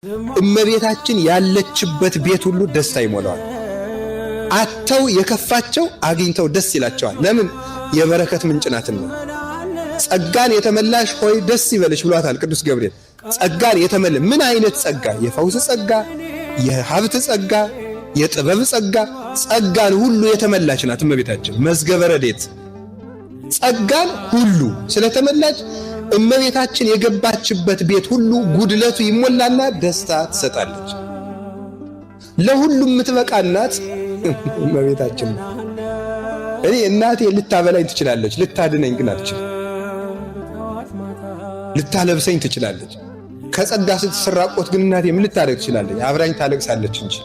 እመቤታችን ያለችበት ቤት ሁሉ ደስታ ይሞላዋል። አተው የከፋቸው አግኝተው ደስ ይላቸዋል። ለምን? የበረከት ምንጭ ናትና። ጸጋን የተመላሽ ሆይ ደስ ይበልሽ ብሏታል ቅዱስ ገብርኤል። ጸጋን የተመለ ምን አይነት ጸጋ? የፈውስ ጸጋ፣ የሀብት ጸጋ፣ የጥበብ ጸጋ፣ ጸጋን ሁሉ የተመላች ናት እመቤታችን። መዝገበ ረድኤት ጸጋን ሁሉ ስለተመላች እመቤታችን የገባችበት ቤት ሁሉ ጉድለቱ ይሞላና ደስታ ትሰጣለች። ለሁሉም የምትበቃ እናት እመቤታችን። እኔ እናቴ ልታበላኝ ትችላለች፣ ልታድነኝ ግን አትችልም። ልታለብሰኝ ትችላለች። ከጸጋ ስትሰራቆት ግን እናቴ ምን ልታደርግ ትችላለች? አብራኝ ታለቅሳለች እንጂ።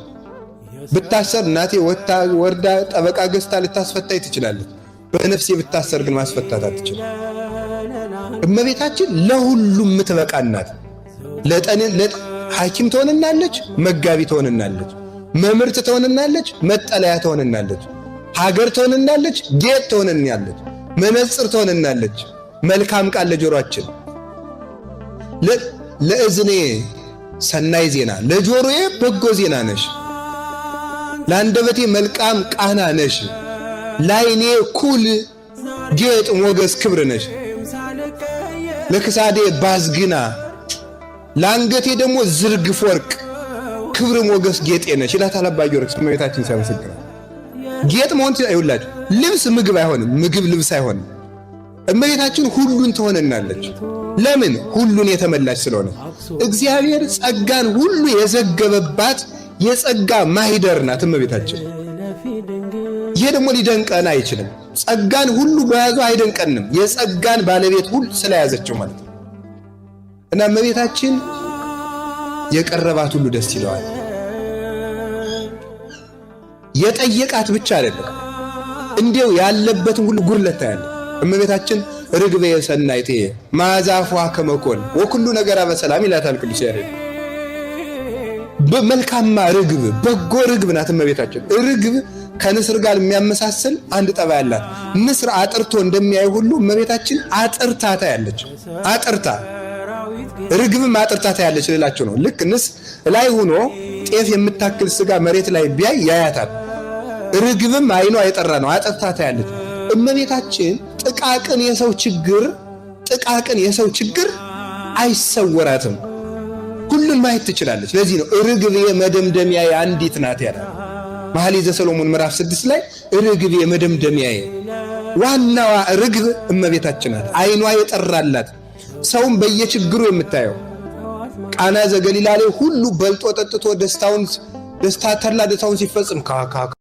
ብታሰር እናቴ ወርዳ ጠበቃ ገዝታ ልታስፈታኝ ትችላለች። በነፍሴ ብታሰር ግን ማስፈታት አትችልም። እመቤታችን ለሁሉም የምትበቃ ናት። ሐኪም ትሆንናለች፣ መጋቢ ትሆንናለች፣ መምህርት ትሆንናለች፣ መጠለያ ትሆንናለች፣ ሀገር ትሆንናለች፣ ጌጥ ትሆንናለች፣ መነጽር ትሆንናለች፣ መልካም ቃል ለጆሮአችን፣ ለእዝኔ ሰናይ ዜና፣ ለጆሮዬ በጎ ዜና ነሽ፣ ለአንደበቴ መልካም ቃና ነሽ፣ ለዓይኔ ኩል ጌጥ ሞገስ ክብር ነሽ፣ ለክሳዴ ባዝግና፣ ለአንገቴ ደግሞ ዝርግፍ ወርቅ ክብር ሞገስ ጌጤ ነሽ ይላታል አባ ጊዮርጊስ እመቤታችን ሲያመሰግናት። ጌጥ መሆን ይውላችሁ ልብስ ምግብ አይሆንም፣ ምግብ ልብስ አይሆንም። እመቤታችን ሁሉን ትሆንናለች። ለምን? ሁሉን የተመላች ስለሆነ። እግዚአብሔር ጸጋን ሁሉ የዘገበባት የጸጋ ማህደር ናት እመቤታችን። ይሄ ደግሞ ሊደንቀን አይችልም። ጸጋን ሁሉ በያዙ አይደንቀንም፣ የጸጋን ባለቤት ሁሉ ስለያዘችው ማለት ነው። እና እመቤታችን የቀረባት ሁሉ ደስ ይለዋል። የጠየቃት ብቻ አይደለም፣ እንዲያው ያለበትን ሁሉ ጉድለት ታያለ። እመቤታችን ርግቤ ሰናይቴ ማዛፏ ከመኮን ወኩሉ ነገር በሰላም ይላታል ቅዱስ ያሬድ። በመልካማ ርግብ በጎ ርግብ ናት እመቤታችን። ርግብ ከንስር ጋር የሚያመሳስል አንድ ጠባይ አላት። ንስር አጥርቶ እንደሚያይ ሁሉ እመቤታችን አጥርታ ታያለች። አጥርታ ርግብም አጥርታ ታያለች ልላቸው ነው። ልክ ንስ ላይ ሆኖ ጤፍ የምታክል ስጋ መሬት ላይ ቢያይ ያያታል። ርግብም አይኗ የጠራ ነው፣ አጥርታ ታያለች። እመቤታችን ጥቃቅን የሰው ችግር አይሰወራትም፣ ሁሉን ማየት ትችላለች። ለዚህ ነው ርግብ የመደምደሚያዬ አንዲት ናት ያለ መኃልየ ዘሰሎሞን ምዕራፍ 6 ላይ ርግብ የመደምደሚያዬ። ዋናዋ ርግብ እመቤታችን ናት። አይኗ የጠራላት ሰውን በየችግሩ የምታየው። ቃና ዘገሊላ ላይ ሁሉ በልጦ ጠጥቶ ደስታውን ሲፈጽም